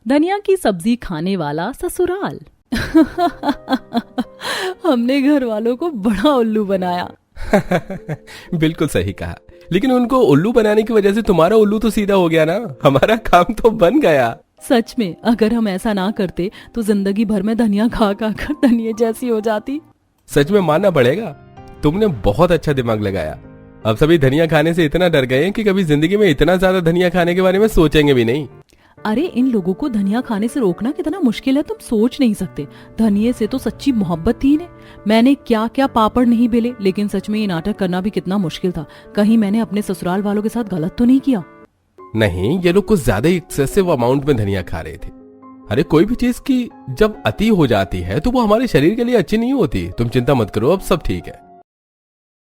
धनिया की सब्जी खाने वाला ससुराल। हमने घर वालों को बड़ा उल्लू बनाया। बिल्कुल सही कहा, लेकिन उनको उल्लू बनाने की वजह से तुम्हारा उल्लू तो सीधा हो गया ना। हमारा काम तो बन गया। सच में अगर हम ऐसा ना करते तो जिंदगी भर में धनिया खा खा कर धनिया जैसी हो जाती। सच में मानना पड़ेगा, तुमने बहुत अच्छा दिमाग लगाया। अब सभी धनिया खाने से इतना डर गए हैं कि कभी जिंदगी में इतना ज्यादा धनिया खाने के बारे में सोचेंगे भी नहीं। अरे इन लोगों को धनिया खाने से रोकना कितना मुश्किल है, तुम सोच नहीं सकते। धनिये से तो सच्ची मोहब्बत थी इन्हें। मैंने क्या क्या पापड़ नहीं बेले, लेकिन सच में ये नाटक करना भी कितना मुश्किल था। कहीं मैंने अपने ससुराल वालों के साथ गलत तो नहीं किया? नहीं, ये लोग कुछ ज्यादा एक्सेसिव अमाउंट में धनिया खा रहे थे। अरे कोई भी चीज की जब अति हो जाती है तो वो हमारे शरीर के लिए अच्छी नहीं होती। तुम चिंता मत करो, अब सब ठीक है।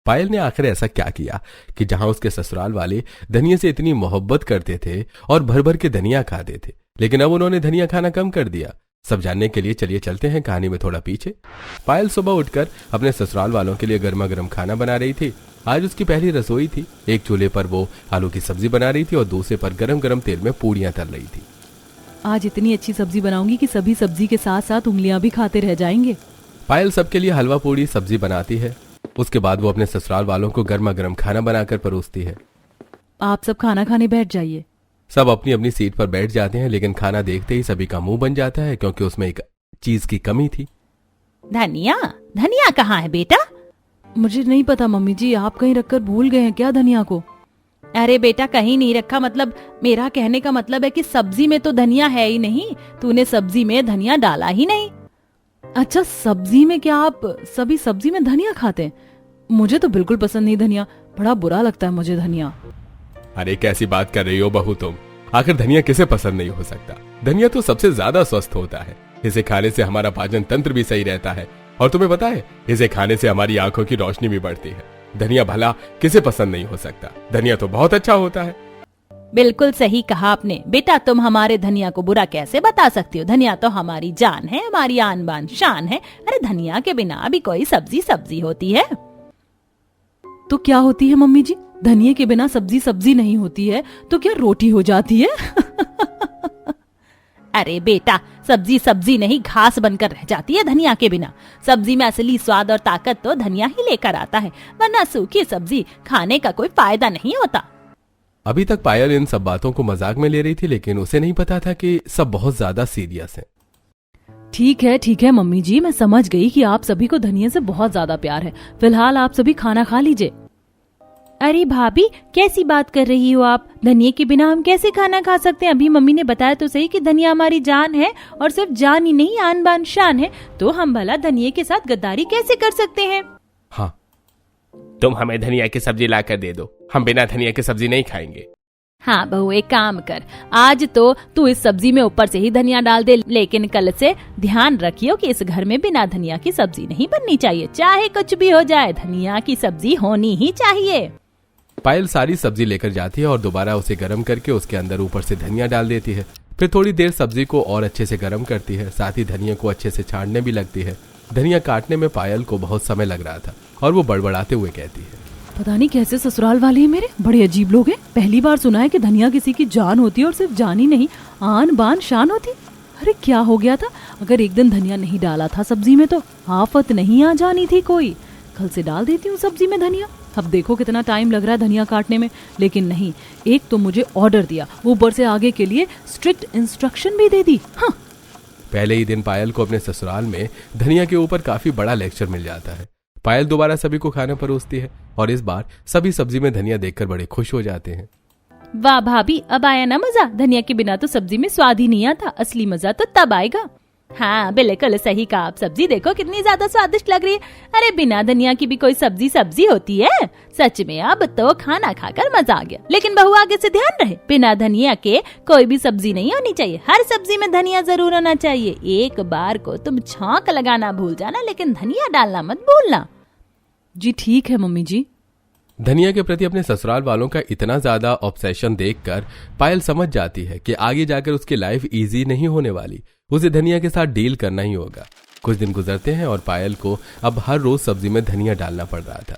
पायल ने आखिर ऐसा क्या किया कि जहां उसके ससुराल वाले धनिया से इतनी मोहब्बत करते थे और भर भर के धनिया खाते थे, लेकिन अब उन्होंने धनिया खाना कम कर दिया। सब जानने के लिए चलिए चलते हैं कहानी में थोड़ा पीछे। पायल सुबह उठकर अपने ससुराल वालों के लिए गर्मा गर्म खाना बना रही थी। आज उसकी पहली रसोई थी। एक चूल्हे पर वो आलू की सब्जी बना रही थी और दूसरे पर गरम गरम तेल में पूड़ियां तल रही थी। आज इतनी अच्छी सब्जी बनाऊंगी कि सभी सब्जी के साथ साथ उंगलियां भी खाते रह जाएंगे। पायल सबके लिए हलवा पूड़ी सब्जी बनाती है। उसके बाद वो अपने ससुराल वालों को गर्मा गर्म खाना बनाकर परोसती है। आप सब खाना खाने बैठ जाइए। सब अपनी अपनी सीट पर बैठ जाते हैं, लेकिन खाना देखते ही सभी का मुंह बन जाता है, क्योंकि उसमें एक चीज की कमी थी। धनिया, धनिया कहाँ है बेटा? मुझे नहीं पता मम्मी जी, आप कहीं रखकर भूल गए हैं क्या धनिया को? अरे बेटा कहीं नहीं रखा, मतलब मेरा कहने का मतलब है कि सब्जी में तो धनिया है ही नहीं। तूने सब्जी में धनिया डाला ही नहीं। अच्छा, सब्जी में क्या आप सभी सब्जी में धनिया खाते हैं? मुझे तो बिल्कुल पसंद नहीं धनिया, बड़ा बुरा लगता है मुझे धनिया। अरे कैसी बात कर रही हो बहू तुम? आखिर धनिया किसे पसंद नहीं हो सकता? धनिया तो सबसे ज्यादा स्वस्थ होता है। इसे खाने से हमारा पाचन तंत्र भी सही रहता है, और तुम्हें पता है इसे खाने से हमारी आंखों की रोशनी भी बढ़ती है। धनिया भला किसे पसंद नहीं हो सकता? धनिया तो बहुत अच्छा होता है। बिल्कुल सही कहा आपने बेटा, तुम हमारे धनिया को बुरा कैसे बता सकती हो? धनिया तो हमारी जान है, हमारी आन बान शान है। अरे धनिया के बिना भी कोई सब्जी सब्जी होती है। तो क्या होती है मम्मी जी? धनिये के बिना सब्जी सब्जी नहीं होती है तो क्या रोटी हो जाती है? अरे बेटा, सब्जी सब्जी नहीं घास बनकर रह जाती है धनिया के बिना। सब्जी में असली स्वाद और ताकत तो धनिया ही लेकर आता है, वरना सूखी सब्जी खाने का कोई फायदा नहीं होता। अभी तक पायल इन सब बातों को मजाक में ले रही थी, लेकिन उसे नहीं पता था कि सब बहुत ज्यादा सीरियस है। ठीक है मम्मी जी, मैं समझ गई कि आप सभी को धनिया से बहुत ज्यादा प्यार है। फिलहाल आप सभी खाना खा लीजिए। अरे भाभी, कैसी बात कर रही हो आप? धनिया के बिना हम कैसे खाना खा सकते हैं? अभी मम्मी ने बताया तो सही कि धनिया हमारी जान है, और सिर्फ जान ही नहीं आन बान शान है। तो हम भला धनिया के साथ गद्दारी कैसे कर सकते हैं? हाँ, तुम हमें धनिया की सब्जी लाकर दे दो, हम बिना धनिया की सब्जी नहीं खाएंगे। हाँ बहू, एक काम कर, आज तो तू इस सब्जी में ऊपर से ही धनिया डाल दे, लेकिन कल से ध्यान रखियो कि इस घर में बिना धनिया की सब्जी नहीं बननी चाहिए। चाहे कुछ भी हो जाए, धनिया की सब्जी होनी ही चाहिए। पायल सारी सब्जी लेकर जाती है और दोबारा उसे गर्म करके उसके अंदर ऊपर से धनिया डाल देती है। फिर थोड़ी देर सब्जी को और अच्छे से गर्म करती है, साथ ही धनिया को अच्छे से छानने भी लगती है। धनिया काटने में पायल को बहुत समय लग रहा था और वो बड़बड़ाते हुए कहती है, पता नहीं कैसे ससुराल वाले हैं मेरे, बड़े अजीब लोग हैं। पहली बार सुना है कि धनिया किसी की जान होती है, और सिर्फ जान ही नहीं आन बान शान होती। अरे क्या हो गया था? अगर एक दिन धनिया नहीं डाला था सब्जी में तो आफत नहीं आ जानी थी कोई। कल से डाल देती हूँ सब्जी में धनिया। अब देखो कितना टाइम लग रहा है धनिया काटने में, लेकिन नहीं, एक तो मुझे ऑर्डर दिया, ऊपर से आगे के लिए स्ट्रिक्ट इंस्ट्रक्शन भी दे दी। हाँ। पहले ही दिन पायल को अपने ससुराल में धनिया के ऊपर काफी बड़ा लेक्चर मिल जाता है। पायल दोबारा सभी को खाना परोसती है और इस बार सभी सब्जी में धनिया देखकर बड़े खुश हो जाते हैं। वाह भाभी, अब आया ना मजा? धनिया के बिना तो सब्जी में स्वाद ही नहीं आता। असली मजा तो तब आएगा। हाँ बिल्कुल सही कहा आप। सब्जी देखो कितनी ज्यादा स्वादिष्ट लग रही है। अरे बिना धनिया की भी कोई सब्जी सब्जी होती है? सच में अब तो खाना खाकर मजा आ गया। लेकिन बहू आगे से ध्यान रहे, बिना धनिया के कोई भी सब्जी नहीं होनी चाहिए। हर सब्जी में धनिया जरूर होना चाहिए। एक बार को तुम छौंक लगाना भूल जाना, लेकिन धनिया डालना मत भूलना। जी ठीक है मम्मी जी। धनिया के प्रति अपने ससुराल वालों का इतना ज्यादा ऑब्सेशन देखकर पायल समझ जाती है कि आगे जाकर उसकी लाइफ इजी नहीं होने वाली। उसे धनिया के साथ डील करना ही होगा। कुछ दिन गुजरते हैं और पायल को अब हर रोज सब्जी में धनिया डालना पड़ रहा था।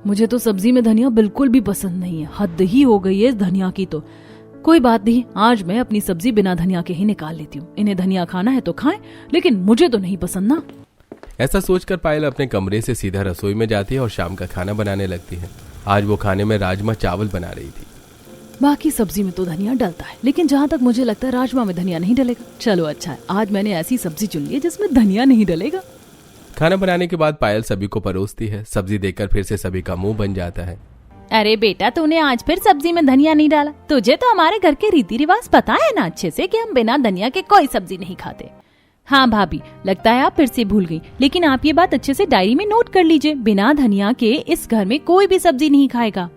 मुझे तो सब्जी में धनिया बिल्कुल भी पसंद नहीं है। हद ही हो गई है इस धनिया की तो। कोई बात नहीं, आज मैं अपनी सब्जी बिना धनिया के ही निकाल लेती हूँ। इन्हें धनिया खाना है तो खाएं, लेकिन मुझे तो नहीं पसंद ना। ऐसा सोचकर पायल अपने कमरे से सीधा रसोई में जाती है और शाम का खाना बनाने लगती है। आज वो खाने में राजमा चावल बना रही थी। बाकी सब्जी में तो धनिया डलता है, लेकिन जहाँ तक मुझे लगता है राजमा में धनिया नहीं डलेगा। चलो अच्छा है, आज मैंने ऐसी सब्जी चुन ली है जिसमें धनिया नहीं डलेगा। खाना बनाने के बाद पायल सभी को परोसती है। सब्जी देखकर फिर से सभी का मुंह बन जाता है। अरे बेटा, तूने आज फिर सब्जी में धनिया नहीं डाला। तुझे तो हमारे घर के रीति रिवाज पता है ना अच्छे से कि हम बिना धनिया के कोई सब्जी नहीं खाते। हाँ भाभी, लगता है आप फिर से भूल गई, लेकिन आप ये बात अच्छे से डायरी में नोट कर लीजिए। बिना धनिया के इस घर में कोई भी सब्जी नहीं खाएगा।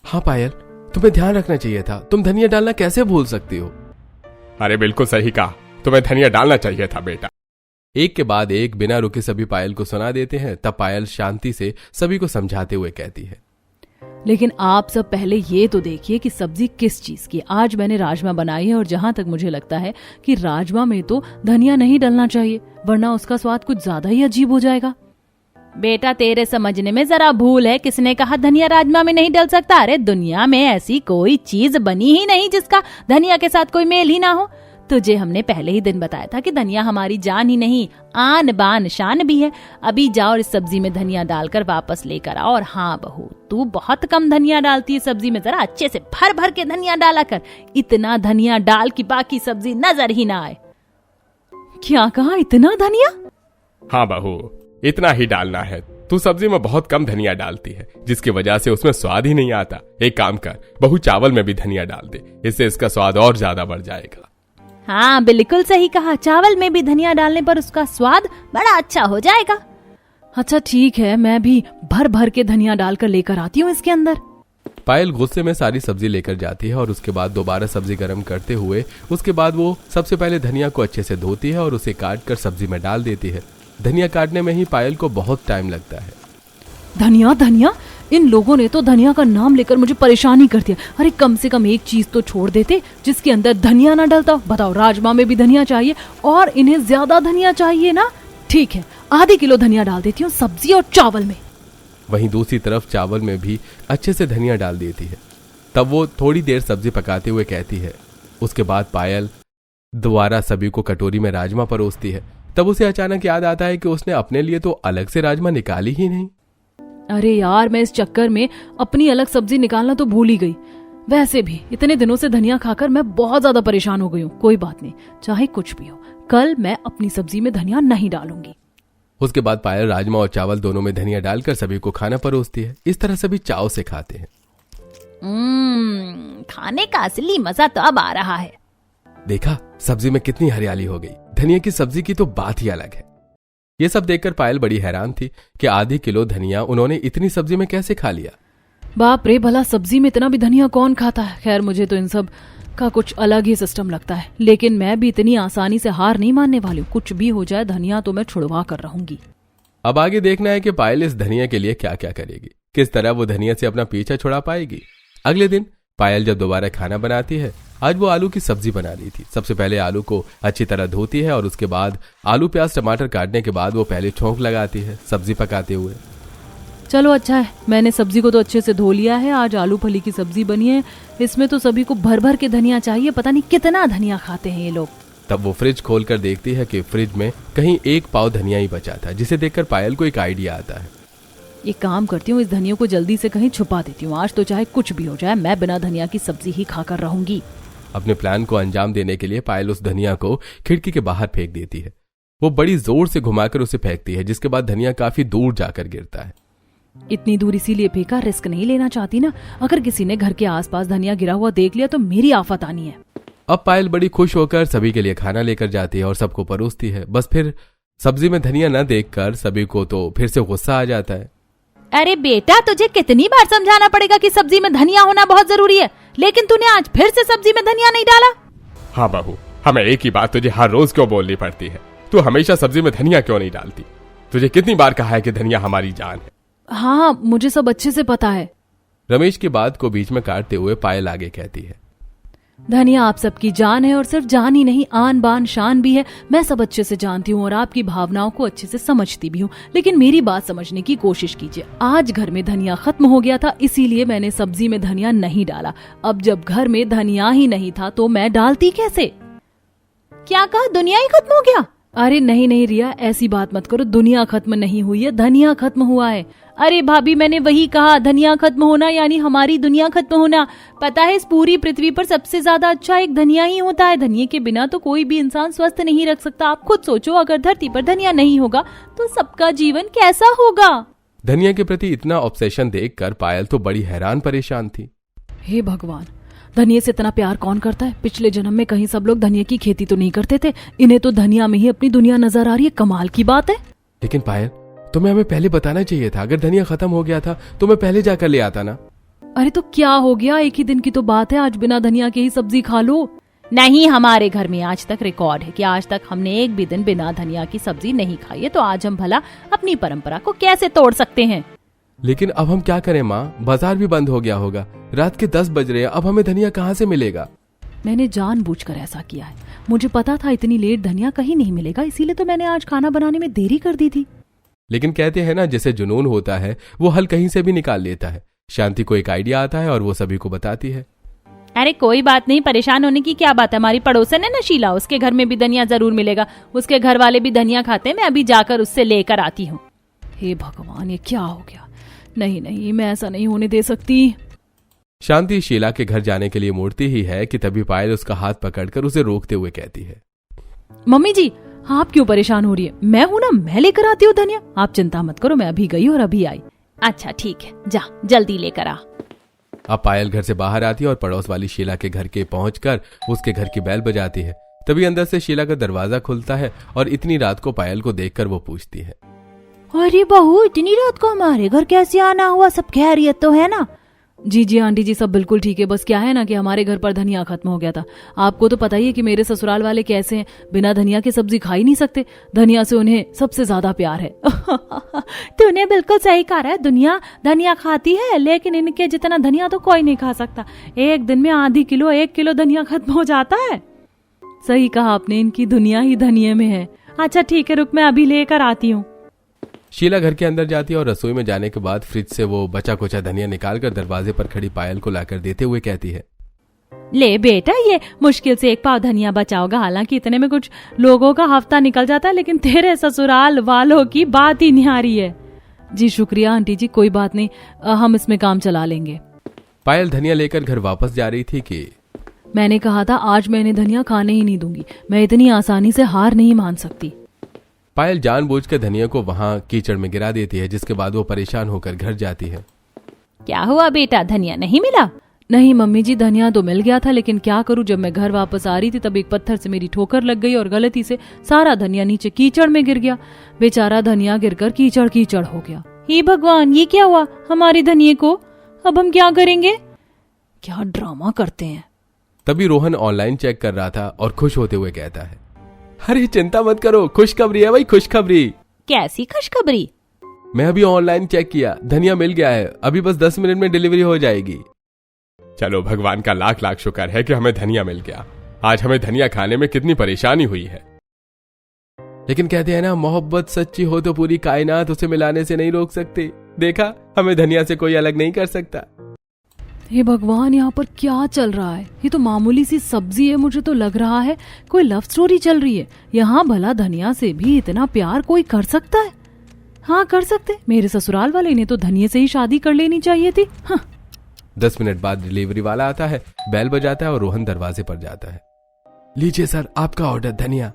हाँ पायल, तुम्हें ध्यान रखना चाहिए था। तुम धनिया डालना कैसे भूल सकती हो? अरे बिल्कुल सही कहा, तुम्हें धनिया डालना चाहिए था बेटा। एक के बाद एक बिना रुके सभी पायल को सुना देते हैं। तब पायल शांति से सभी को समझाते हुए कहती है, लेकिन आप सब पहले ये तो देखिए कि सब्जी किस चीज की। आज मैंने राजमा बनाई है और जहाँ तक मुझे लगता है कि राजमा में तो धनिया नहीं डलना चाहिए, वरना उसका स्वाद कुछ ज्यादा ही अजीब हो जाएगा। बेटा, तेरे समझने में जरा भूल है। किसने कहा धनिया राजमा में नहीं डल सकता? अरे दुनिया में ऐसी कोई चीज बनी ही नहीं जिसका धनिया के साथ कोई मेल ही ना हो। तुझे हमने पहले ही दिन बताया था कि धनिया हमारी जान ही नहीं, आन बान शान भी है। अभी जाओ इस सब्जी में धनिया डालकर वापस लेकर आओ। और हाँ बहू, तू बहुत कम धनिया डालती है सब्जी में, जरा अच्छे से भर भर के धनिया डाला कर। इतना धनिया डाल कि बाकी सब्जी नजर ही ना आए। क्या कहा, इतना धनिया? हाँ बहू, इतना ही डालना है। तू सब्जी में बहुत कम धनिया डालती है, जिसकी वजह से उसमें स्वाद ही नहीं आता। एक काम कर बहू, चावल में भी धनिया डाल दे, इससे इसका स्वाद और ज्यादा बढ़ जाएगा। हाँ बिल्कुल सही कहा, चावल में भी धनिया डालने पर उसका स्वाद बड़ा अच्छा हो जाएगा। अच्छा ठीक है, मैं भी भर भर के धनिया डालकर लेकर आती हूँ इसके अंदर। पायल गुस्से में सारी सब्जी लेकर जाती है और उसके बाद दोबारा सब्जी गर्म करते हुए उसके बाद वो सबसे पहले धनिया को अच्छे से धोती है और उसे काट कर सब्जी में डाल देती है। धनिया काटने में ही पायल को बहुत टाइम लगता है। धनिया धनिया, इन लोगों ने तो धनिया का नाम लेकर मुझे परेशान ही कर दिया। अरे कम से कम एक चीज तो छोड़ देते जिसके अंदर धनिया ना डलता। बताओ, राजमा में भी धनिया चाहिए और इन्हें ज्यादा धनिया चाहिए ना। ठीक है, आधी किलो धनिया डाल देती हूँ सब्जी और चावल में। वहीं दूसरी तरफ चावल में भी अच्छे से धनिया डाल देती है। तब वो थोड़ी देर सब्जी पकाते हुए कहती है। उसके बाद पायल दोबारा सभी को कटोरी में राजमा परोसती है। तब उसे अचानक याद आता है कि उसने अपने लिए तो अलग से राजमा निकाली ही नहीं। अरे यार, मैं इस चक्कर में अपनी अलग सब्जी निकालना तो भूल ही गई। वैसे भी इतने दिनों से धनिया खाकर मैं बहुत ज्यादा परेशान हो गई हूँ। कोई बात नहीं, चाहे कुछ भी हो, कल मैं अपनी सब्जी में धनिया नहीं डालूंगी। उसके बाद पायल राजमा और चावल दोनों में धनिया डालकर सभी को खाना परोसती है। इस तरह सभी चाव से खाते हैं। खाने का असली मजा तो अब आ रहा है। देखा, सब्जी में कितनी हरियाली हो गई। धनिया की सब्जी की तो बात ही अलग है। ये सब देखकर पायल बड़ी हैरान थी कि आधी किलो धनिया उन्होंने इतनी सब्जी में कैसे खा लिया। बाप रे, भला सब्जी में इतना भी धनिया कौन खाता है। खैर, मुझे तो इन सब का कुछ अलग ही सिस्टम लगता है, लेकिन मैं भी इतनी आसानी से हार नहीं मानने वाली हूँ। कुछ भी हो जाए, धनिया तो मैं छुड़वा कर रहूंगी। अब आगे देखना है कि पायल इस धनिया के लिए क्या क्या करेगी, किस तरह वो धनिया से अपना पीछा छुड़ा पाएगी। अगले दिन पायल जब दोबारा खाना बनाती है, आज वो आलू की सब्जी बना रही थी। सबसे पहले आलू को अच्छी तरह धोती है और उसके बाद आलू प्याज टमाटर काटने के बाद वो पहले छौंक लगाती है सब्जी पकाते हुए। चलो अच्छा है, मैंने सब्जी को तो अच्छे से धो लिया है। आज आलू फली की सब्जी बनी है। इसमें तो सभी को भर भर के धनिया चाहिए। पता नहीं कितना धनिया खाते हैं ये लोग। तब वो फ्रिज खोलकर देखती है कि फ्रिज में कहीं एक पाव धनिया ही बचा था, जिसे देखकर पायल को एक आइडिया आता है। एक काम करती हूँ, इस धनिया को जल्दी से कहीं छुपा देती हूँ। आज तो चाहे कुछ भी हो जाए, मैं बिना धनिया की सब्जी ही खाकर रहूंगी। अपने प्लान को अंजाम देने के लिए पायल उस धनिया को खिड़की के बाहर फेंक देती है। वो बड़ी जोर से घुमाकर उसे फेंकती है, जिसके बाद धनिया काफी दूर जाकर गिरता है। इतनी दूर इसीलिए फेंका, रिस्क नहीं लेना चाहती ना। अगर किसी ने घर के आसपास धनिया गिरा हुआ देख लिया तो मेरी आफत आनी है। अब पायल बड़ी खुश होकर सभी के लिए खाना लेकर जाती है और सबको परोसती है। बस फिर सब्जी में धनिया न देखकर सभी को तो फिर से गुस्सा आ जाता है। अरे बेटा, तुझे कितनी बार समझाना पड़ेगा कि सब्जी में धनिया होना बहुत जरूरी है, लेकिन तूने आज फिर से सब्जी में धनिया नहीं डाला। हाँ बहू, हमें एक ही बात तुझे हर रोज क्यों बोलनी पड़ती है? तू हमेशा सब्जी में धनिया क्यों नहीं डालती? तुझे कितनी बार कहा है कि धनिया हमारी जान है। हाँ, मुझे सब अच्छे से पता है। रमेश की बात को बीच में काटते हुए पायल आगे कहती है। धनिया आप सबकी जान है और सिर्फ जान ही नहीं, आन बान शान भी है। मैं सब अच्छे से जानती हूँ और आपकी भावनाओं को अच्छे से समझती भी हूँ, लेकिन मेरी बात समझने की कोशिश कीजिए। आज घर में धनिया खत्म हो गया था, इसीलिए मैंने सब्जी में धनिया नहीं डाला। अब जब घर में धनिया ही नहीं था तो मैं डालती कैसे? क्या कहा, दुनिया ही खत्म हो गया? अरे नहीं नहीं रिया, ऐसी बात मत करो। दुनिया खत्म नहीं हुई है, धनिया खत्म हुआ है। अरे भाभी, मैंने वही कहा, धनिया खत्म होना यानी हमारी दुनिया खत्म होना। पता है, इस पूरी पृथ्वी पर सबसे ज्यादा अच्छा एक धनिया ही होता है। धनिये के बिना तो कोई भी इंसान स्वस्थ नहीं रख सकता। आप खुद सोचो, अगर धरती पर धनिया नहीं होगा तो सबका जीवन कैसा होगा? धनिया के प्रति इतना ऑब्सेशन देखकर पायल तो बड़ी हैरान परेशान थी। हे भगवान, धनिया से इतना प्यार कौन करता है? पिछले जन्म में कहीं सब लोग धनिया की खेती तो नहीं करते थे, इन्हें तो धनिया में ही अपनी दुनिया नजर आ रही है। कमाल की बात है। लेकिन पायल, तुम्हें हमें पहले बताना चाहिए था। अगर धनिया खत्म हो गया था तो मैं पहले जाकर ले आता ना। अरे तो क्या हो गया, एक ही दिन की तो बात है। आज बिना धनिया के ही सब्जी खा लो। नहीं, हमारे घर में आज तक रिकॉर्ड है कि आज तक हमने एक भी दिन बिना धनिया की सब्जी नहीं खाई है, तो आज हम भला अपनी परंपरा को कैसे तोड़ सकते हैं? लेकिन अब हम क्या करें माँ, बाजार भी बंद हो गया होगा, रात के 10 बज रहे हैं, अब हमें धनिया कहाँ से मिलेगा? मैंने जानबूझकर ऐसा किया है। मुझे पता था इतनी लेट धनिया कहीं नहीं मिलेगा, इसीलिए तो मैंने आज खाना बनाने में देरी कर दी थी। लेकिन कहते हैं ना, जैसे जुनून होता है वो हल कहीं से भी निकाल लेता है। शांति को एक आइडिया आता है और वो सभी को बताती है। अरे कोई बात नहीं, परेशान होने की क्या बात है। हमारी पड़ोसन है ना शीला, उसके घर में भी धनिया जरूर मिलेगा। उसके घर वाले भी धनिया खाते हैं, मैं अभी जाकर उससे लेकर आती हूँ। हे भगवान, ये क्या हो गया? नहीं नहीं, मैं ऐसा नहीं होने दे सकती। शांति शीला के घर जाने के लिए मुड़ती ही है कि तभी पायल उसका हाथ पकड़कर उसे रोकते हुए कहती है, मम्मी जी, आप क्यों परेशान हो रही है? मैं हूं ना, मैं लेकर आती हूँ धनिया। आप चिंता मत करो, मैं अभी गई और अभी आई। अच्छा ठीक है, जा जल्दी लेकर आ। अब पायल घर से बाहर आती है और पड़ोस वाली शीला के घर के पहुंचकर उसके घर की बेल बजाती है। तभी अंदर से शीला का दरवाजा खुलता है और इतनी रात को पायल को देखकर वो पूछती है, अरे बहू, इतनी रात को हमारे घर कैसे आना हुआ? सब खैरियत तो है ना? जी जी आंटी जी, सब बिल्कुल ठीक है। बस क्या है ना कि हमारे घर पर धनिया खत्म हो गया था। आपको तो पता ही है कि मेरे ससुराल वाले कैसे हैं, बिना धनिया की सब्जी खा ही नहीं सकते। धनिया से उन्हें सबसे ज्यादा प्यार है। तूने बिल्कुल सही कहा है। दुनिया धनिया खाती है, लेकिन इनके जितना धनिया तो कोई नहीं खा सकता। एक दिन में आधी किलो 1 किलो धनिया खत्म हो जाता है। सही कहा आपने, इनकी दुनिया ही धनिये में है। अच्छा ठीक है, रुक, मैं अभी लेकर आती हूँ। शीला घर के अंदर जाती है और रसोई में जाने के बाद फ्रिज से वो बचा कुचा धनिया निकालकर दरवाजे पर खड़ी पायल को लाकर देते हुए कहती है, ले बेटा, ये मुश्किल से 1 पाव धनिया बचा होगा। हालांकि इतने में कुछ लोगों का हफ्ता निकल जाता है, लेकिन तेरे ससुराल वालों की बात ही निहारी है। जी शुक्रिया आंटी जी, कोई बात नहीं, हम इसमें काम चला लेंगे। पायल धनिया लेकर घर वापस जा रही थी कि मैंने कहा था आज मैं इन्हें धनिया खाने ही नहीं दूंगी। मैं इतनी आसानी से हार नहीं मान सकती। पायल जानबूझकर धनिया को वहां कीचड़ में गिरा देती है, जिसके बाद वो परेशान होकर घर जाती है। क्या हुआ बेटा, धनिया नहीं मिला? नहीं मम्मी जी, धनिया तो मिल गया था, लेकिन क्या करूं, जब मैं घर वापस आ रही थी तब एक पत्थर से मेरी ठोकर लग गई और गलती से सारा धनिया नीचे कीचड़ में गिर गया। बेचारा धनिया गिरकर कीचड़ कीचड़ हो गया। हे भगवान, ये क्या हुआ हमारे धनिये को? अब हम क्या करेंगे? क्या ड्रामा करते हैं। तभी रोहन ऑनलाइन चेक कर रहा था और खुश होते हुए कहता है, अरे चिंता मत करो, खुशखबरी है भाई, खुशखबरी। कैसी खुशखबरी? मैं अभी ऑनलाइन चेक किया, धनिया मिल गया है। अभी बस 10 मिनट में डिलीवरी हो जाएगी। चलो, भगवान का लाख लाख शुक्र है कि हमें धनिया मिल गया। आज हमें धनिया खाने में कितनी परेशानी हुई है। लेकिन कहते हैं ना, मोहब्बत सच्ची हो तो पूरी कायनात उसे मिलाने से नहीं रोक सकती। देखा, हमें धनिया से कोई अलग नहीं कर सकता। हे भगवान, यहाँ पर क्या चल रहा है? ये तो मामूली सी सब्जी है, मुझे तो लग रहा है कोई लव स्टोरी चल रही है। यहाँ भला धनिया से भी इतना प्यार कोई कर सकता है? हाँ कर सकते। मेरे ससुराल वाले ने तो धनिया से ही शादी कर लेनी चाहिए थी। हाँ। 10 मिनट बाद डिलीवरी वाला आता है, बेल बजाता है और रोहन दरवाजे पर जाता है। लीजिए सर, आपका ऑर्डर धनिया।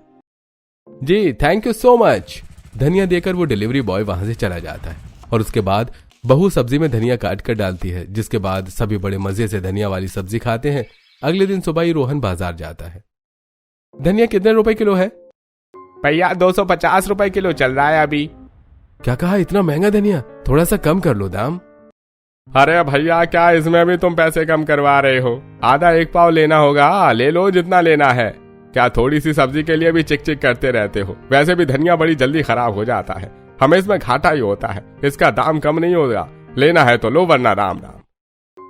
जी थैंक यू सो मच। धनिया देकर वो डिलीवरी बॉय वहां से चला जाता है और उसके बाद बहू सब्जी में धनिया काट कर डालती है, जिसके बाद सभी बड़े मजे से धनिया वाली सब्जी खाते हैं। अगले दिन सुबह ही रोहन बाजार जाता है। धनिया कितने रुपए किलो है? भैया 250 रुपए किलो चल रहा है अभी। क्या कहा, इतना महंगा धनिया? थोड़ा सा कम कर लो दाम। अरे भैया, क्या इसमें भी तुम पैसे कम करवा रहे हो? आधा 1 पाव लेना होगा, ले लो जितना लेना है। क्या थोड़ी सी सब्जी के लिए भी चिक चिक करते रहते हो? वैसे भी धनिया बड़ी जल्दी खराब हो जाता है, हमें इसमें घाटा ही होता है। इसका दाम कम नहीं होगा, लेना है तो लो, वरना राम राम।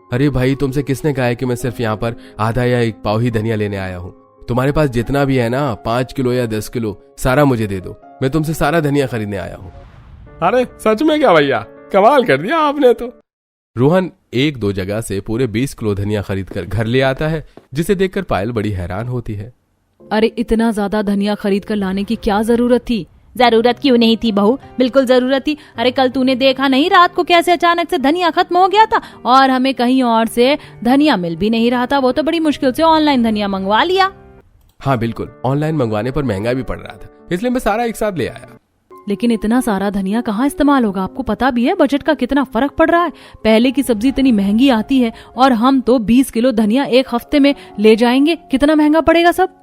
अरे भाई, तुमसे किसने कहा है कि मैं सिर्फ यहाँ पर आधा या एक पाव ही धनिया लेने आया हूँ? तुम्हारे पास जितना भी है ना, 5 किलो या 10 किलो सारा मुझे दे दो। मैं तुमसे सारा धनिया खरीदने आया हूँ। अरे सच में क्या भैया, कमाल कर दिया आपने तो। रोहन 1-2 जगह से पूरे 20 किलो धनिया खरीद कर घर ले आता है, जिसे देखकर पायल बड़ी हैरान होती है। अरे इतना ज्यादा धनिया खरीद कर लाने की क्या जरूरत थी? जरूरत क्यों नहीं थी बहू, बिल्कुल जरूरत थी। अरे कल तूने देखा नहीं रात को कैसे अचानक से धनिया खत्म हो गया था और हमें कहीं और से धनिया मिल भी नहीं रहा था। वो तो बड़ी मुश्किल से ऑनलाइन धनिया मंगवा लिया। हाँ बिल्कुल, ऑनलाइन मंगवाने पर महंगा भी पड़ रहा था, इसलिए मैं सारा एक साथ ले आया। लेकिन इतना सारा धनिया कहाँ इस्तेमाल होगा? आपको पता भी है बजट का कितना फर्क पड़ रहा है। पहले की सब्जी इतनी महंगी आती है और हम तो 20 किलो धनिया एक हफ्ते में ले जाएंगे, कितना महंगा पड़ेगा सब।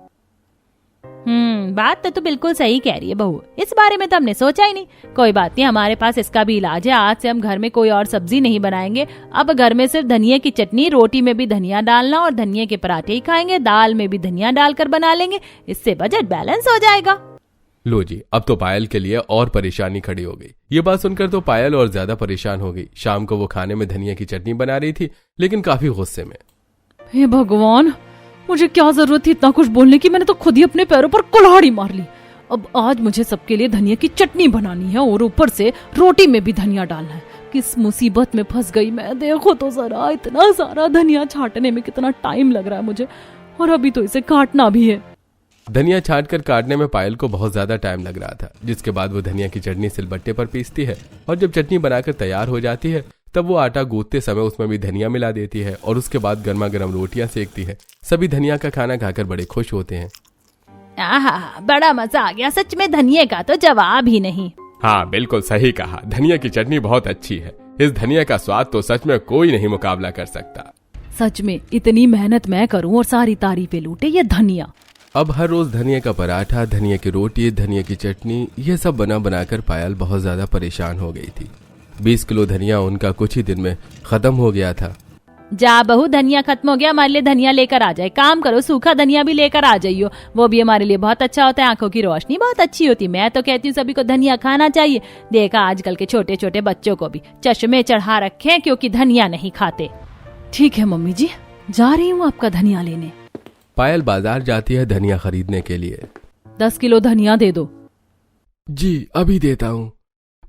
बात तो बिल्कुल सही कह रही है बहू, इस बारे में तो हमने सोचा ही नहीं। कोई बात नहीं, हमारे पास इसका भी इलाज है। आज से हम घर में कोई और सब्जी नहीं बनाएंगे। अब घर में सिर्फ धनिया की चटनी, रोटी में भी धनिया डालना और धनिया के पराठे ही खाएंगे। दाल में भी धनिया डालकर बना लेंगे, इससे बजट बैलेंस हो जाएगा। लो जी, अब तो पायल के लिए और परेशानी खड़ी हो गई। ये बात सुनकर तो पायल और ज्यादा परेशान हो गई। शाम को वो खाने में धनिया की चटनी बना रही थी, लेकिन काफी गुस्से में। हे भगवान, मुझे क्या जरूरत थी इतना कुछ बोलने की? मैंने तो खुद ही अपने पैरों पर कुल्हाड़ी मार ली। अब आज मुझे सबके लिए धनिया की चटनी बनानी है और ऊपर से रोटी में भी धनिया डालना है। किस मुसीबत में फंस गई मैं। देखो तो जरा, इतना सारा धनिया छांटने में कितना टाइम लग रहा है मुझे, और अभी तो इसे काटना भी है। धनिया छांट कर काटने में पायल को बहुत ज्यादा टाइम लग रहा था, जिसके बाद वो धनिया की चटनी सिलबट्टे पर पीसती है और जब चटनी बनाकर तैयार हो जाती है तब वो आटा गूंथते समय उसमें भी धनिया मिला देती है और उसके बाद गर्मा गर्म रोटियां सेकती है। सभी धनिया का खाना खाकर बड़े खुश होते हैं। आहा, बड़ा मजा आ गया सच में, धनिया का तो जवाब ही नहीं। हाँ बिल्कुल सही कहा, धनिया की चटनी बहुत अच्छी है। इस धनिया का स्वाद तो सच में कोई नहीं मुकाबला कर सकता। सच में इतनी मेहनत मैं करूं और सारी तारीफें लूटे ये धनिया। अब हर रोज धनिया का पराठा, धनिया की रोटी, धनिया की चटनी, ये सब बना बनाकर पायल बहुत ज्यादा परेशान हो गई थी। 20 किलो धनिया उनका कुछ ही दिन में खत्म हो गया था। जा बहू, धनिया खत्म हो गया, हमारे लिए धनिया लेकर आ जाए। काम करो, सूखा धनिया भी लेकर आ जाइयो, वो भी हमारे लिए बहुत अच्छा होता है। आंखों की रोशनी बहुत अच्छी होती। मैं तो कहती हूँ सभी को धनिया खाना चाहिए। देखा आजकल के छोटे छोटे बच्चों को भी चश्मे चढ़ा रखे हैं क्योंकि धनिया नहीं खाते। ठीक है मम्मी जी, जा रही हूँ आपका धनिया लेने। पायल बाजार जाती है धनिया खरीदने के लिए। 10 किलो धनिया दे दो। जी अभी देता हूँ।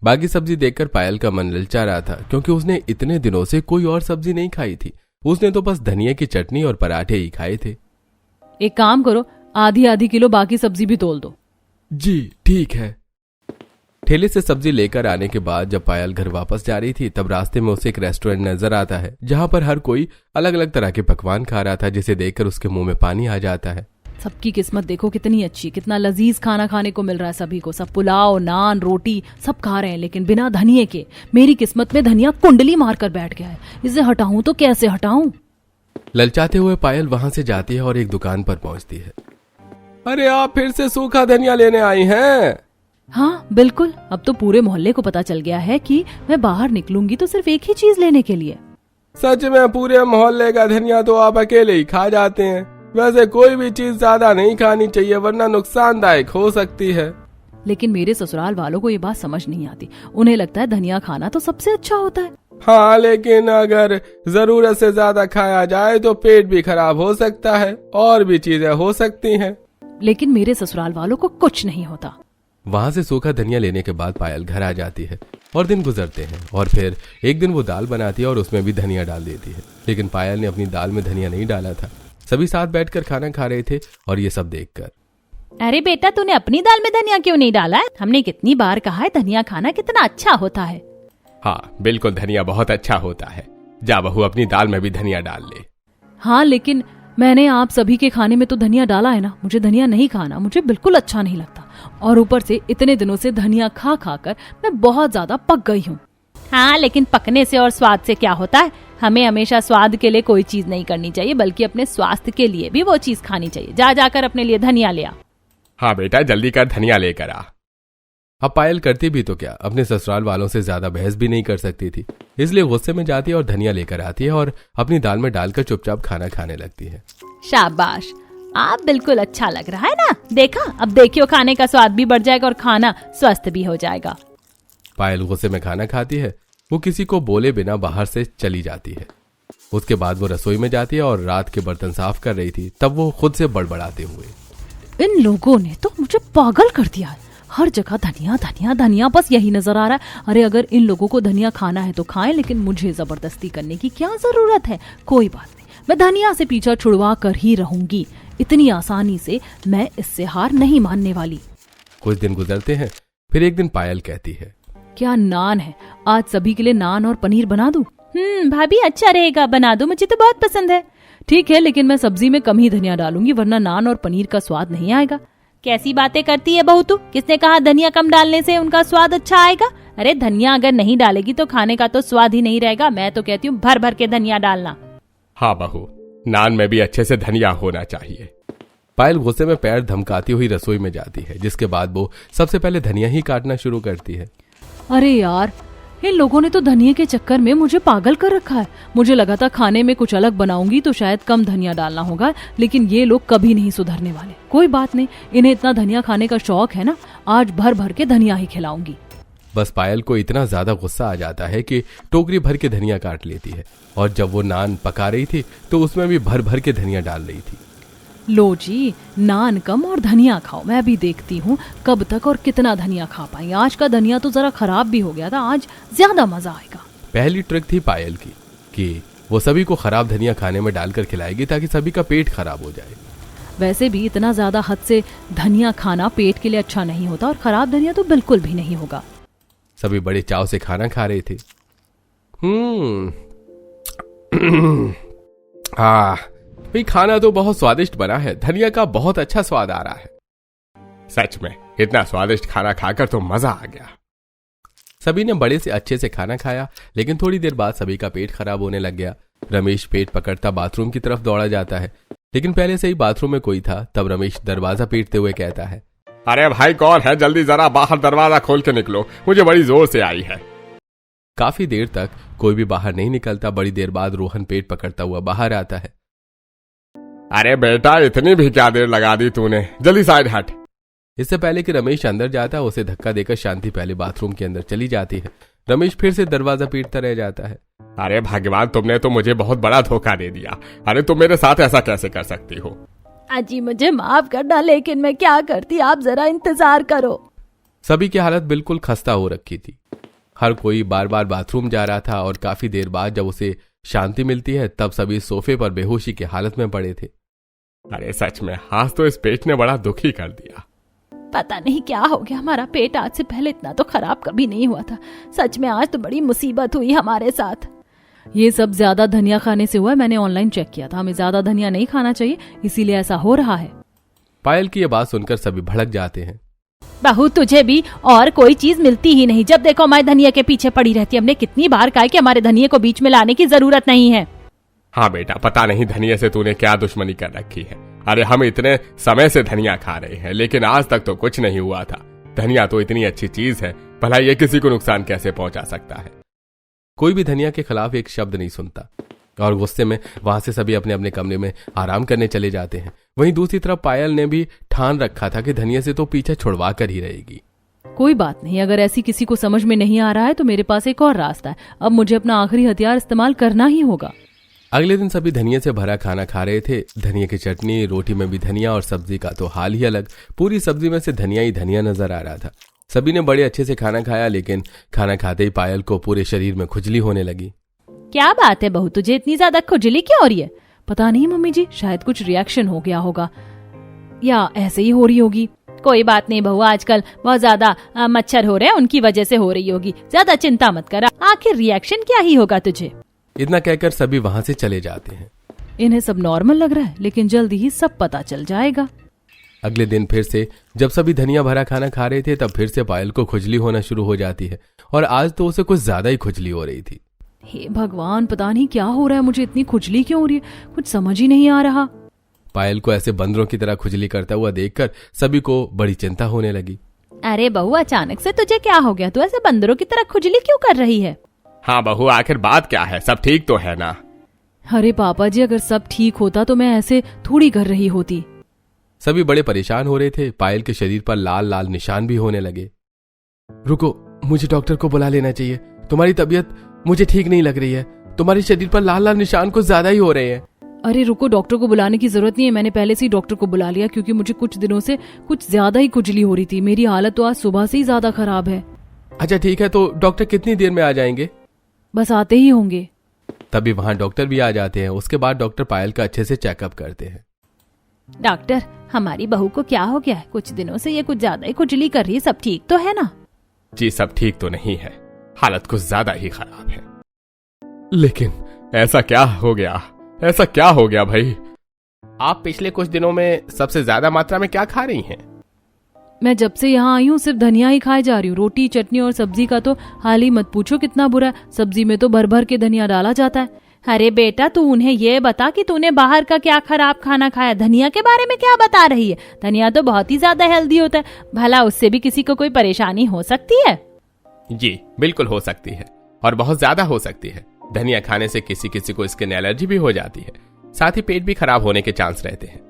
बाकी सब्जी देखकर पायल का मन ललचा रहा था, क्योंकि उसने इतने दिनों से कोई और सब्जी नहीं खाई थी। उसने तो बस धनिया की चटनी और पराठे ही खाए थे। एक काम करो, आधी किलो बाकी सब्जी भी तोल दो। जी ठीक है। ठेले से सब्जी लेकर आने के बाद जब पायल घर वापस जा रही थी तब रास्ते में उसे एक रेस्टोरेंट नजर आता है, जहां पर हर कोई अलग अलग तरह के पकवान खा रहा था, जिसे देखकर उसके मुंह में पानी आ जाता है। सबकी किस्मत देखो कितनी अच्छी, कितना लजीज खाना खाने को मिल रहा है सभी को। सब पुलाव, नान, रोटी सब खा रहे हैं, लेकिन बिना धनिये के। मेरी किस्मत में धनिया कुंडली मारकर बैठ गया है, इसे हटाऊं तो कैसे हटाऊं? ललचाते हुए पायल वहां से जाती है और एक दुकान पर पहुंचती है। अरे आप फिर से सूखा धनिया लेने आई हैं? हाँ बिल्कुल, अब तो पूरे मोहल्ले को पता चल गया है कि मैं बाहर निकलूंगी तो सिर्फ एक ही चीज लेने के लिए। सच में पूरे मोहल्ले का धनिया तो आप अकेले ही खा जाते हैं। वैसे कोई भी चीज ज्यादा नहीं खानी चाहिए, वरना नुकसानदायक हो सकती है। लेकिन मेरे ससुराल वालों को ये बात समझ नहीं आती। उन्हें लगता है धनिया खाना तो सबसे अच्छा होता है। हाँ, लेकिन अगर जरूरत से ज्यादा खाया जाए तो पेट भी खराब हो सकता है और भी चीजें हो सकती हैं। लेकिन मेरे ससुराल वालों को कुछ नहीं होता। वहां से सूखा धनिया लेने के बाद पायल घर आ जाती है और दिन गुजरते हैं और फिर एक दिन वो दाल बनाती है और उसमें भी धनिया डाल देती है। लेकिन पायल ने अपनी दाल में धनिया नहीं डाला था। सभी साथ बैठकर खाना खा रहे थे और ये सब देखकर, अरे बेटा, तूने अपनी दाल में धनिया क्यों नहीं डाला है? हमने कितनी बार कहा है धनिया खाना कितना अच्छा होता है। हाँ बिल्कुल, धनिया बहुत अच्छा होता है। जा बहू, अपनी दाल में भी धनिया डाल ले। हाँ, लेकिन मैंने आप सभी के खाने में तो धनिया डाला है ना। मुझे धनिया नहीं खाना, मुझे बिल्कुल अच्छा नहीं लगता। और ऊपर से इतने दिनों से धनिया खा खा कर मैं बहुत ज्यादा पक गई हूँ। हाँ, लेकिन पकने से और स्वाद से क्या होता है? हमें हमेशा स्वाद के लिए कोई चीज नहीं करनी चाहिए, बल्कि अपने स्वास्थ्य के लिए भी वो चीज खानी चाहिए। जा जाकर अपने लिए धनिया ले आ। हाँ बेटा, जल्दी कर, धनिया लेकर आ। अब पायल करती भी तो क्या, अपने ससुराल वालों से ज्यादा बहस भी नहीं कर सकती थी, इसलिए गुस्से में जाती है और धनिया लेकर आती है और अपनी दाल में डालकर चुपचाप खाना खाने लगती है। शाबाश, आप बिल्कुल अच्छा लग रहा है ना। देखा, अब देखियो खाने का स्वाद भी बढ़ जाएगा और खाना स्वस्थ भी हो जाएगा। पायल गुस्से में खाना खाती है। वो किसी को बोले बिना बाहर से चली जाती है। उसके बाद वो रसोई में जाती है और रात के बर्तन साफ कर रही थी, तब वो खुद से बड़बड़ाते हुए, इन लोगों ने तो मुझे पागल कर दिया है। हर जगह धनिया धनिया धनिया, बस यही नजर आ रहा है। अरे अगर इन लोगों को धनिया खाना है तो खाएं, लेकिन मुझे जबरदस्ती करने की क्या जरूरत है। कोई बात नहीं, मैं धनिया से पीछा छुड़वा कर ही रहूंगी। इतनी आसानी से मैं इससे हार नहीं मानने वाली। कुछ दिन गुजरते हैं। फिर एक दिन पायल कहती है, क्या नान है, आज सभी के लिए नान और पनीर बना दूं? भाभी अच्छा रहेगा, बना दो, मुझे तो बहुत पसंद है। ठीक है, लेकिन मैं सब्जी में कम ही धनिया डालूंगी, वरना नान और पनीर का स्वाद नहीं आएगा। कैसी बातें करती है बहू तू? किसने कहा धनिया कम डालने से उनका स्वाद अच्छा आएगा? अरे धनिया अगर नहीं डालेगी तो खाने का तो स्वाद ही नहीं रहेगा। मैं तो कहती हूँ भर भर के धनिया डालना। हाँ बहू, नान में भी अच्छे से धनिया होना चाहिए। पायल गुस्से में पैर धमकाती हुई रसोई में जाती है, जिसके बाद वो सबसे पहले धनिया ही काटना शुरू करती है। अरे यार, इन लोगों ने तो धनिया के चक्कर में मुझे पागल कर रखा है। मुझे लगा था खाने में कुछ अलग बनाऊंगी तो शायद कम धनिया डालना होगा, लेकिन ये लोग कभी नहीं सुधरने वाले। कोई बात नहीं, इन्हें इतना धनिया खाने का शौक है ना, आज भर भर के धनिया ही खिलाऊंगी। बस पायल को इतना ज्यादा गुस्सा आ जाता है कि टोकरी भर के धनिया काट लेती है, और जब वो नान पका रही थी तो उसमें भी भर भर के धनिया डाल रही थी। लो जी, नान कम और धनिया खाओ। मैं भी देखती हूँ कब तक और कितना धनिया खा पाएंगे। आज का धनिया तो जरा खराब भी हो गया था, आज ज्यादा मजा आएगा। पहली ट्रिक थी पायल की कि वो सभी को खराब धनिया खाने में डालकर खिलाएगी ताकि सभी का पेट खराब हो जाए। वैसे भी इतना ज्यादा हद से धनिया खाना पेट के लिए अच्छा नहीं होता, और खराब धनिया तो बिल्कुल भी नहीं होगा। सभी बड़े चाव से खाना खा रहे थे। भाई खाना तो बहुत स्वादिष्ट बना है, धनिया का बहुत अच्छा स्वाद आ रहा है। सच में इतना स्वादिष्ट खाना खाकर तो मजा आ गया। सभी ने बड़े से अच्छे से खाना खाया, लेकिन थोड़ी देर बाद सभी का पेट खराब होने लग गया। रमेश पेट पकड़ता बाथरूम की तरफ दौड़ा जाता है, लेकिन पहले से ही बाथरूम में कोई था। तब रमेश दरवाजा पीटते हुए कहता है, अरे भाई कौन है, जल्दी जरा बाहर दरवाजा खोल के निकलो, मुझे बड़ी जोर से आई है। काफी देर तक कोई भी बाहर नहीं निकलता। बड़ी देर बाद रोहन पेट पकड़ता हुआ बाहर आता है। अरे बेटा, इतनी भी क्या देर लगा दी तूने, जल्दी साइड हट। इससे पहले कि रमेश अंदर जाता है, उसे धक्का देकर शांति पहले बाथरूम के अंदर चली जाती है। रमेश फिर से दरवाजा पीटता रह जाता है। अरे भगवान, तुमने तो मुझे बहुत बड़ा धोखा दे दिया। अरे तुम मेरे साथ ऐसा कैसे कर सकती हो? अजी मुझे माफ करना, लेकिन मैं क्या करती, आप जरा इंतजार करो। सभी की हालत बिल्कुल खस्ता हो रखी थी। हर कोई बार बार बाथरूम जा रहा था, और काफी देर बाद जब उसे शांति मिलती है तब सभी सोफे पर बेहोशी की हालत में पड़े थे। अरे सच में आज तो इस पेट ने बड़ा दुखी कर दिया। पता नहीं क्या हो गया, हमारा पेट आज से पहले इतना तो खराब कभी नहीं हुआ था। सच में आज तो बड़ी मुसीबत हुई हमारे साथ। ये सब ज्यादा धनिया खाने से हुआ है। मैंने ऑनलाइन चेक किया था, हमें ज्यादा धनिया नहीं खाना चाहिए, इसीलिए ऐसा हो रहा है। पायल की ये बात सुनकर सभी भड़क जाते हैं। बहू तुझे भी और कोई चीज मिलती ही नहीं, जब देखो हमारे धनिया के पीछे पड़ी रहती है। हमने कितनी बार कहा कि हमारे धनिया को बीच में लाने की जरूरत नहीं है। हाँ बेटा, पता नहीं धनिया से तूने क्या दुश्मनी कर रखी है। अरे हम इतने समय से धनिया खा रहे हैं, लेकिन आज तक तो कुछ नहीं हुआ था। धनिया तो इतनी अच्छी चीज है, भला ये किसी को नुकसान कैसे पहुंचा सकता है? कोई भी धनिया के खिलाफ एक शब्द नहीं सुनता, और गुस्से में वहां से सभी अपने अपने कमरे में आराम करने चले जाते हैं। वहीं दूसरी तरफ पायल ने भी ठान रखा था कि धनिया से तो पीछे छुड़वा कर ही रहेगी। कोई बात नहीं, अगर ऐसी किसी को समझ में नहीं आ रहा है तो मेरे पास एक और रास्ता है। अब मुझे अपना आखिरी हथियार इस्तेमाल करना ही होगा। अगले दिन सभी धनिया से भरा खाना खा रहे थे। धनिया की चटनी, रोटी में भी धनिया, और सब्जी का तो हाल ही अलग। पूरी सब्जी में से धनिया ही धनिया नजर आ रहा था। सभी ने बड़े अच्छे से खाना खाया, लेकिन खाना खाते ही पायल को पूरे शरीर में खुजली होने लगी। क्या बात है बहू, तुझे इतनी ज्यादा खुजली क्यों हो रही है? पता नहीं मम्मी जी, शायद कुछ रिएक्शन हो गया होगा, या ऐसे ही हो रही होगी। कोई बात नहीं बहू, आजकल बहुत ज्यादा मच्छर हो रहे हैं, उनकी वजह से हो रही होगी। ज्यादा चिंता मत कर, आखिर रिएक्शन क्या ही होगा तुझे। इतना कहकर सभी वहां से चले जाते हैं। इन्हें सब नॉर्मल लग रहा है, लेकिन जल्दी ही सब पता चल जाएगा। अगले दिन फिर से जब सभी धनिया भरा खाना खा रहे थे, तब फिर से पायल को खुजली होना शुरू हो जाती है, और आज तो उसे कुछ ज्यादा ही खुजली हो रही थी। हे भगवान, पता नहीं क्या हो रहा है, मुझे इतनी खुजली क्यों हो रही है, कुछ समझ ही नहीं आ रहा। पायल को ऐसे बंदरों की तरह खुजली करता हुआ देखकर सभी को बड़ी चिंता होने लगी। अरे बहू, अचानक से तुझे क्या हो गया? तू ऐसे बंदरों की तरह खुजली क्यों कर रही है? हाँ बहू, आखिर बात क्या है? सब ठीक तो है ना? अरे पापा जी, अगर सब ठीक होता तो मैं ऐसे थोड़ी कर रही होती। सभी बड़े परेशान हो रहे थे। पायल के शरीर पर लाल लाल निशान भी होने लगे। रुको, मुझे डॉक्टर को बुला लेना चाहिए। तुम्हारी तबीयत मुझे ठीक नहीं लग रही है। तुम्हारे शरीर पर लाल लाल निशान कुछ ज्यादा ही हो रहे हैं। अरे रुको, डॉक्टर को बुलाने की जरूरत नहीं है, मैंने पहले से ही डॉक्टर को बुला लिया क्योंकि मुझे कुछ दिनों से कुछ ज्यादा ही खुजली हो रही थी। मेरी हालत तो आज सुबह से ही ज्यादा खराब है। अच्छा ठीक है, तो डॉक्टर कितनी देर में आ जाएंगे? बस आते ही होंगे। तभी वहां डॉक्टर भी आ जाते हैं। उसके बाद डॉक्टर पायल का अच्छे से चेकअप करते हैं। डॉक्टर, हमारी बहू को क्या हो गया है? कुछ दिनों से ये कुछ ज्यादा ही खुजली कर रही है, सब ठीक तो है ना? जी सब ठीक तो नहीं है, हालत कुछ ज्यादा ही खराब है। लेकिन ऐसा क्या हो गया, ऐसा क्या हो गया भाई? आप पिछले कुछ दिनों में सबसे ज्यादा मात्रा में क्या खा रही हैं? मैं जब से यहाँ आई हूँ सिर्फ धनिया ही खाए जा रही हूँ। रोटी चटनी और सब्जी का तो हाल ही मत पूछो कितना बुरा है। सब्जी में तो भर भर के धनिया डाला जाता है। अरे बेटा, तू उन्हें ये बता कि तूने बाहर का क्या खराब खाना खाया। धनिया के बारे में क्या बता रही है? धनिया तो बहुत ही ज्यादा हेल्दी होता है, भला उससे भी किसी को कोई परेशानी हो सकती है? जी बिल्कुल हो सकती है, और बहुत ज्यादा हो सकती है। धनिया खाने से किसी किसी को स्किन एलर्जी भी हो जाती है, साथ ही पेट भी खराब होने के चांस रहते हैं।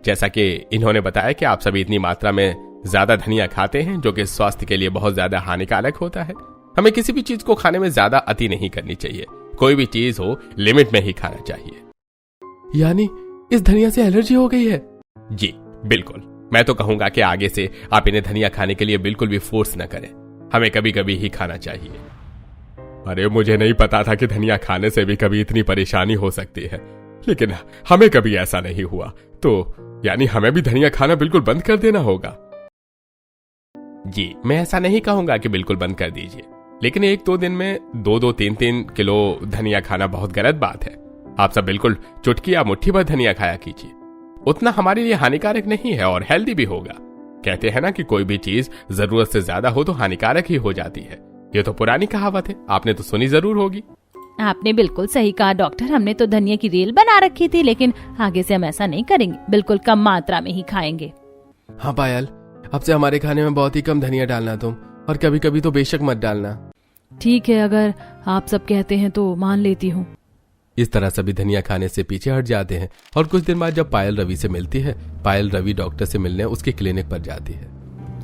जैसा कि इन्होंने बताया कि आप सभी इतनी मात्रा में ज्यादा धनिया खाते हैं, जो कि स्वास्थ्य के लिए बहुत ज्यादा हानिकारक होता है। हमें किसी भी चीज को खाने में ज्यादा अति नहीं करनी चाहिए। कोई भी चीज हो लिमिट में ही खाना चाहिए। यानी इस धनिया से एलर्जी हो गई है? जी बिल्कुल। मैं तो कहूंगा कि आगे से आप इन्हें धनिया खाने के लिए बिल्कुल भी फोर्स न करें, हमें कभी कभी ही खाना चाहिए। अरे मुझे नहीं पता था कि धनिया खाने से भी कभी इतनी परेशानी हो सकती है, लेकिन हमें कभी ऐसा नहीं हुआ। तो यानी हमें भी धनिया खाना बिल्कुल बंद कर देना होगा? जी मैं ऐसा नहीं कहूंगा कि बिल्कुल बंद कर दीजिए, लेकिन 1-2 दिन में 2-3 किलो धनिया खाना बहुत गलत बात है। आप सब बिल्कुल चुटकी या मुट्ठी भर धनिया खाया कीजिए, उतना हमारे लिए हानिकारक नहीं है और हेल्दी भी होगा। कहते हैं ना कि कोई भी चीज जरूरत से ज्यादा हो तो हानिकारक ही हो जाती है। ये तो पुरानी कहावत है, आपने तो सुनी जरूर होगी। आपने बिल्कुल सही कहा डॉक्टर, हमने तो धनिया की रेल बना रखी थी, लेकिन आगे से हम ऐसा नहीं करेंगे, बिल्कुल कम मात्रा में ही खाएंगे। हाँ पायल, अब से हमारे खाने में बहुत ही कम धनिया डालना तुम, और कभी कभी तो बेशक मत डालना। ठीक है, अगर आप सब कहते हैं तो मान लेती हूँ। इस तरह सभी धनिया खाने से पीछे हट जाते हैं। और कुछ दिन बाद जब पायल रवि से मिलती है, पायल रवि डॉक्टर से मिलने उसके क्लिनिक पर जाती है।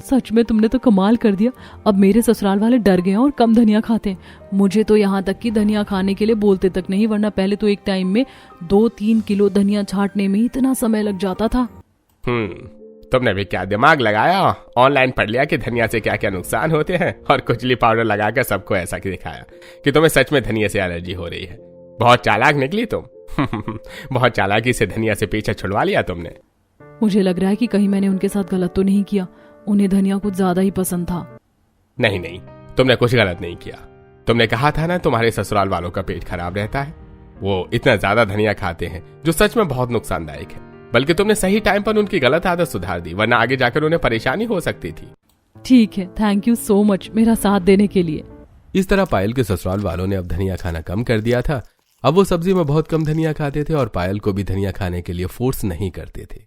सच में तुमने तो कमाल कर दिया। अब मेरे ससुराल वाले डर गए हैं और कम धनिया खाते हैं। मुझे तो यहाँ तक कि धनिया खाने के लिए बोलते तक नहीं, वरना पहले तो एक टाइम में 2-3 किलो धनिया छांटने में इतना समय लग जाता था। तुमने भी क्या दिमाग लगाया, ऑनलाइन पढ़ लिया कि धनिया से क्या क्या नुकसान होते हैं, और खुजली पाउडर लगाकर सबको ऐसा दिखाया कि तुम्हें सच में धनिया से एलर्जी हो रही है। बहुत चालाक निकली तुम। बहुत चालाकी से धनिया से पीछे छुड़वा लिया तुमने। मुझे लग रहा है कि कहीं मैंने उनके साथ गलत तो नहीं किया। उन्हें धनिया कुछ ज्यादा ही पसंद था। नहीं नहीं, तुमने कुछ गलत नहीं किया। तुमने कहा था ना तुम्हारे ससुराल वालों का पेट खराब रहता है, वो इतना ज्यादा धनिया खाते हैं जो सच में बहुत नुकसानदायक है। बल्कि तुमने सही टाइम पर उनकी गलत आदत सुधार दी, वरना आगे जाकर उन्हें परेशानी हो सकती थी। ठीक है, थैंक यू सो मच मेरा साथ देने के लिए। इस तरह पायल के ससुराल वालों ने अब धनिया खाना कम कर दिया था। अब वो सब्जी में बहुत कम धनिया खाते थे और पायल को भी धनिया खाने के लिए फोर्स नहीं करते थे।